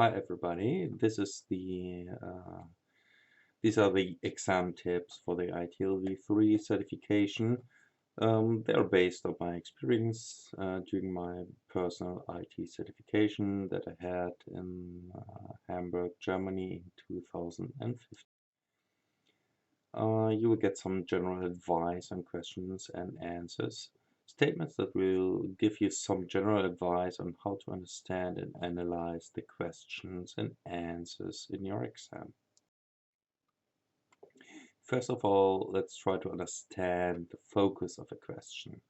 Hi everybody, these are the exam tips for the ITIL V3 certification. They're based on my experience during my personal IT certification that I had in Hamburg, Germany in 2015. You will get some general advice on questions and answers, statements that will give you some general advice on how to understand and analyze the questions and answers in your exam. First of all, let's try to understand the focus of a question.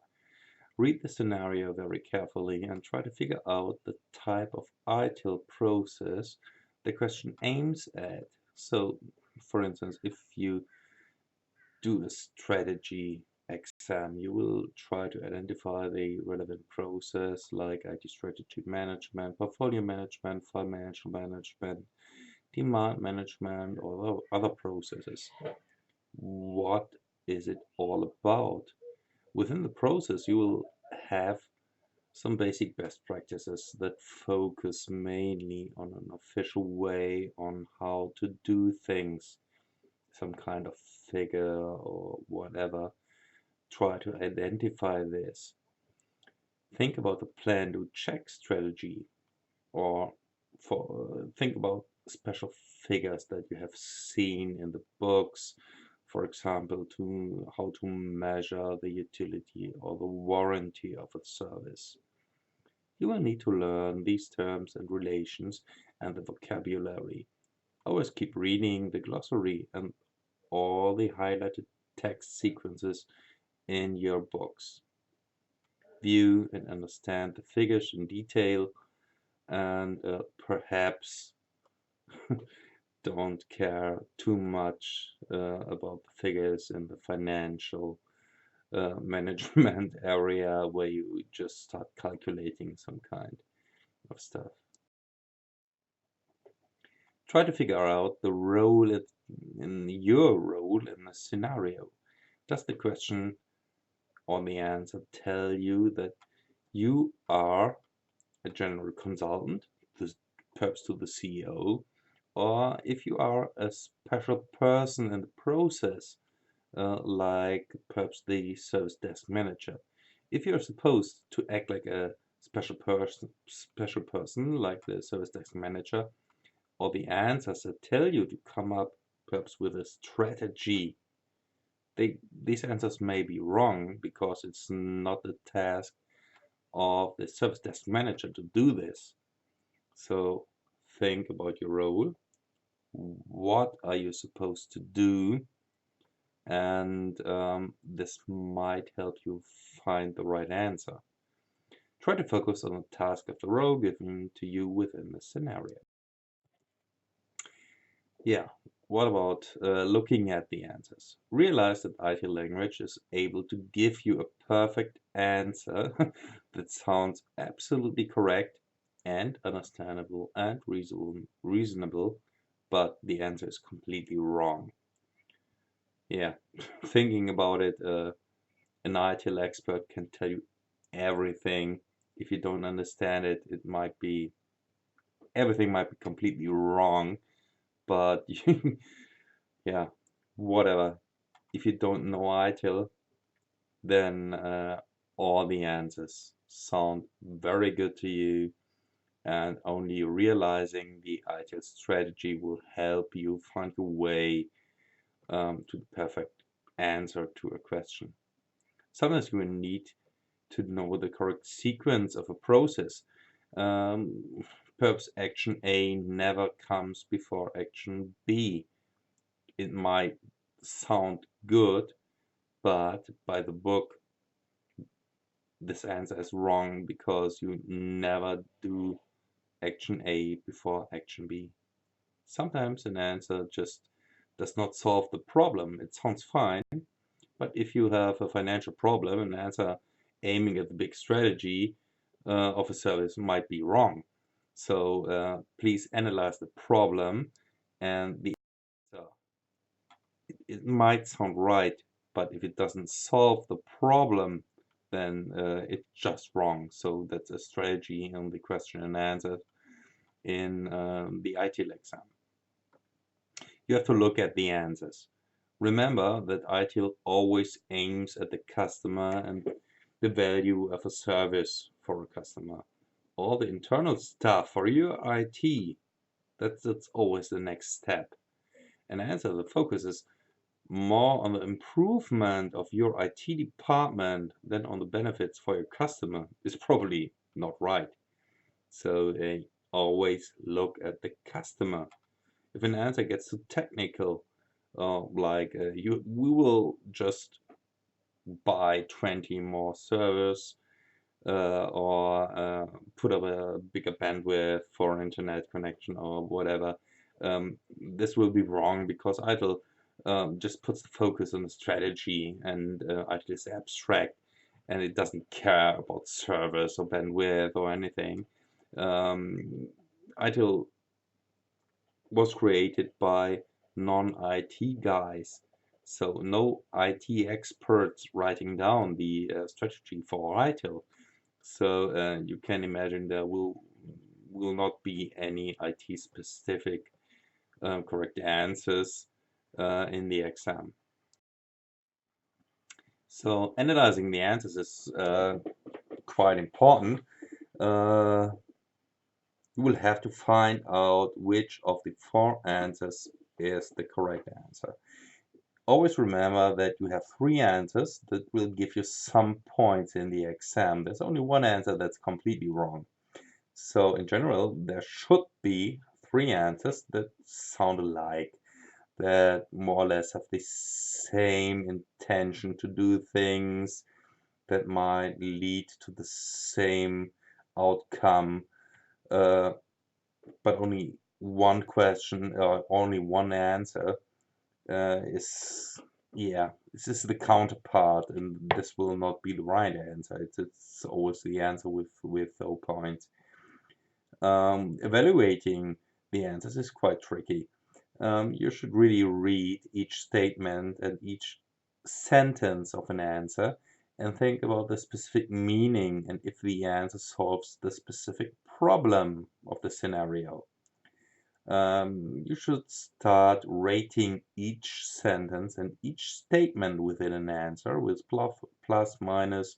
Read the scenario very carefully and try to figure out the type of ITIL process the question aims at. So, for instance, if you do a strategy exam, you will try to identify the relevant process like IT strategy management, portfolio management, financial management, demand management, or other processes. What is it all about? Within the process, you will have some basic best practices that focus mainly on an official way on how to do things, some kind of figure or whatever. Try to identify this. Think about the plan to check strategy, or think about special figures that you have seen in the books, for example, to how to measure the utility or the warranty of a service. You will need to learn these terms and relations and the vocabulary. Always keep reading the glossary and all the highlighted text sequences in your books. View and understand the figures in detail, and perhaps don't care too much about the figures in the financial management area where you just start calculating some kind of stuff. Try to figure out the role in your role in the scenario. Does the question or the answer tell you that you are a general consultant, perhaps to the CEO, or if you are a special person in the process, like perhaps the service desk manager. If you're supposed to act like a special person like the service desk manager, or the answers that tell you to come up perhaps with a strategy, these answers may be wrong because it's not the task of the service desk manager to do this. So think about your role. What are you supposed to do? And this might help you find the right answer. Try to focus on the task of the role given to you within the scenario. Yeah, what about looking at the answers? Realize that ITIL language is able to give you a perfect answer that sounds absolutely correct and understandable and reasonable, but the answer is completely wrong. Yeah, thinking about it, an ITIL expert can tell you everything. If you don't understand it, everything might be completely wrong, but yeah, whatever. If you don't know ITIL, then all the answers sound very good to you, and only realizing the ITIL strategy will help you find your way to the perfect answer to a question. Sometimes you will need to know the correct sequence of a process. Perhaps action A never comes before action B. It might sound good, but by the book, this answer is wrong because you never do action A before action B. Sometimes an answer just does not solve the problem. It sounds fine, but if you have a financial problem, an answer aiming at the big strategy of a service might be wrong. So please analyze the problem, and the answer. It might sound right, but if it doesn't solve the problem, then it's just wrong. So that's a strategy on the question and answer in the ITIL exam. You have to look at the answers. Remember that ITIL always aims at the customer and the value of a service for a customer. All the internal stuff for your IT, that's always the next step. And answer the focus is more on the improvement of your IT department than on the benefits for your customer is probably not right. So always look at the customer. If an answer gets too technical, we will just buy 20 more servers or put up a bigger bandwidth for an internet connection or whatever. This will be wrong because ITIL just puts the focus on the strategy, and ITIL is abstract and it doesn't care about servers or bandwidth or anything. ITIL was created by non-IT guys. So no IT experts writing down the strategy for ITIL. So you can imagine there will not be any IT specific correct answers in the exam. So analyzing the answers is quite important. You will have to find out which of the 4 answers is the correct answer. Always remember that you have 3 answers that will give you some points in the exam. There's only 1 answer that's completely wrong. So in general, there should be 3 answers that sound alike, that more or less have the same intention to do things, that might lead to the same outcome. But only one question or only one answer this is the counterpart, and this will not be the right answer. It's always the answer with 0 points. Evaluating the answers is quite tricky. You should really read each statement and each sentence of an answer and think about the specific meaning and if the answer solves the specific problem of the scenario. You should start rating each sentence and each statement within an answer with plus, minus,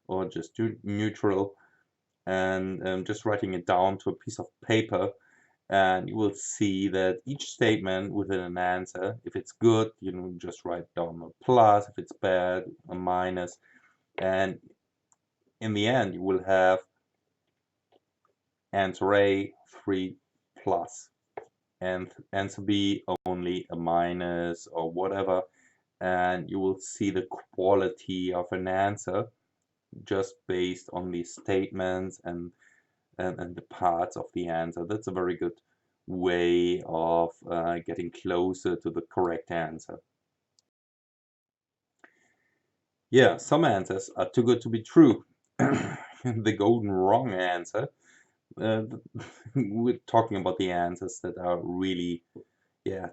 or just neutral, and just writing it down to a piece of paper. And you will see that each statement within an answer, if it's good, you just write down a plus, if it's bad, a minus, and in the end you will have answer A 3 plus and answer B only a minus or whatever, and you will see the quality of an answer just based on the statements and the parts of the answer. That's a very good way of getting closer to the correct answer. Yeah, some answers are too good to be true. The golden wrong answer. We're talking about the answers that are really,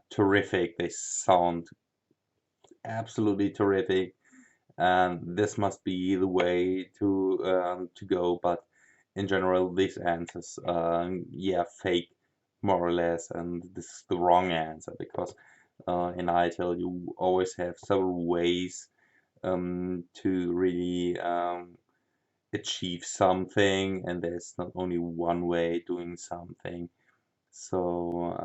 terrific. They sound absolutely terrific, and this must be the way to go. But in general, these answers, fake more or less, and this is the wrong answer because in ITIL you always have several ways to really achieve something, and there's not only one way doing something. So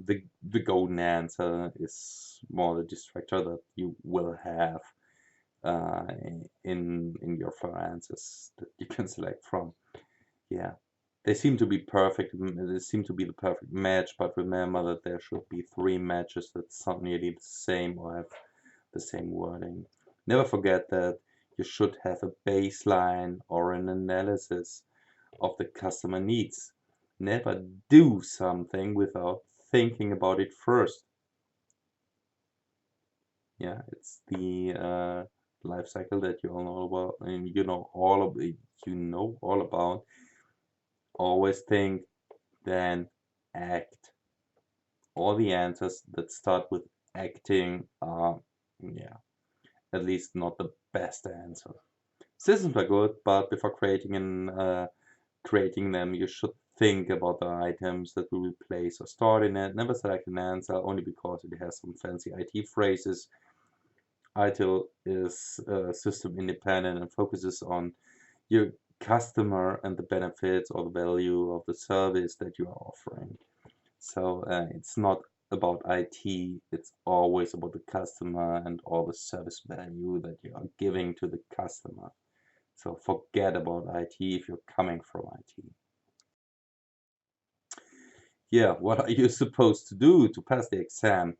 the golden answer is more the distractor that you will have in your 4 answers that you can select from. Yeah, they seem to be perfect. They seem to be the perfect match, but remember that there should be 3 matches that sound nearly the same or have the same wording. Never forget that you should have a baseline or an analysis of the customer needs. Never do something without thinking about it first. Yeah, it's the life cycle that you all know about, and you know all about. Always think, then act. All the answers that start with acting are, at least not the best answer. Systems are good, but before creating them, you should think about the items that we will place or start in it. Never select an answer only because it has some fancy IT phrases. ITIL is system independent and focuses on your customer and the benefits or the value of the service that you are offering. So it's not about IT, it's always about the customer and all the service value that you are giving to the customer. So forget about IT if you're coming from IT. Yeah, what are you supposed to do to pass the exam?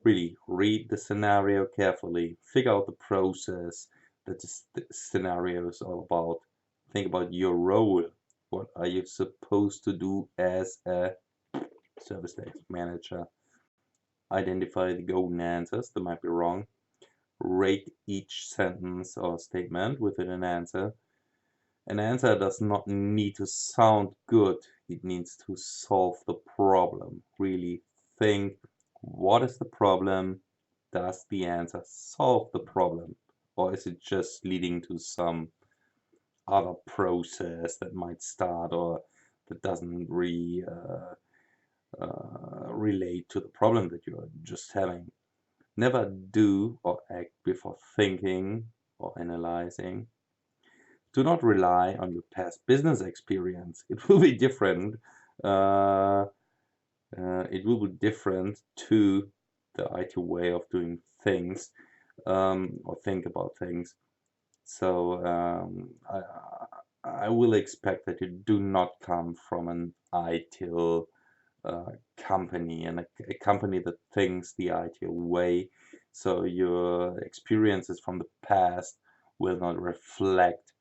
Really read the scenario carefully, figure out the process that the scenario is all about. Think about your role. What are you supposed to do as a service desk manager? Identify the golden answers that might be wrong. Rate each sentence or statement within an answer. An answer does not need to sound good, it needs to solve the problem. Really think, what is the problem? Does the answer solve the problem? Or is it just leading to some other process that might start or that doesn't really relate to the problem that you're just having? Never do or act before thinking or analyzing. Do not rely on your past business experience. It will be different. Uh, it will be different to the IT way of doing things or think about things. So I will expect that you do not come from an ITIL company and a company that thinks the ITIL way. So your experiences from the past will not reflect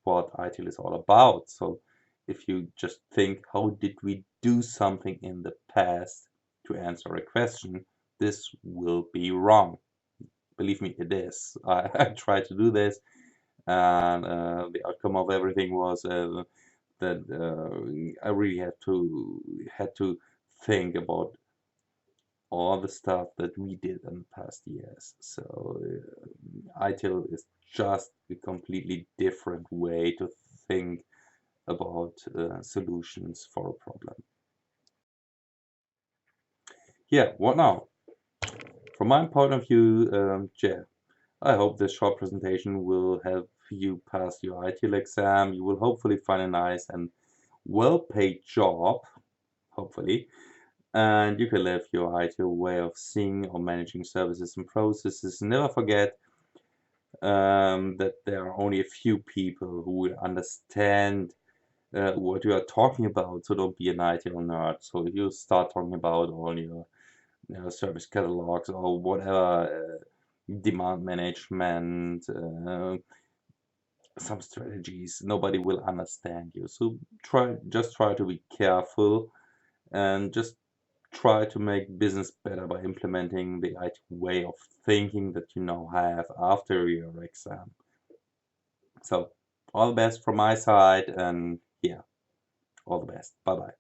what ITIL is all about. So if you just think, how did we do something in the past to answer a question, this will be wrong. Believe me, it is. I tried to do this, and the outcome of everything was that I really had to think about all the stuff that we did in the past years. So ITIL is just a completely different way to think about solutions for a problem. Yeah, what now? From my point of view, yeah, I hope this short presentation will help you pass your ITIL exam. You will hopefully find a nice and well-paid job, hopefully, and you can live your ideal way of seeing or managing services and processes. Never forget that there are only a few people who will understand what you are talking about, so don't be an ITIL nerd. So if you start talking about all your service catalogs or whatever, demand management, some strategies, nobody will understand you. So just try to be careful and just try to make business better by implementing the IT way of thinking that you now have after your exam. So all the best from my side, and yeah, all the best. Bye bye.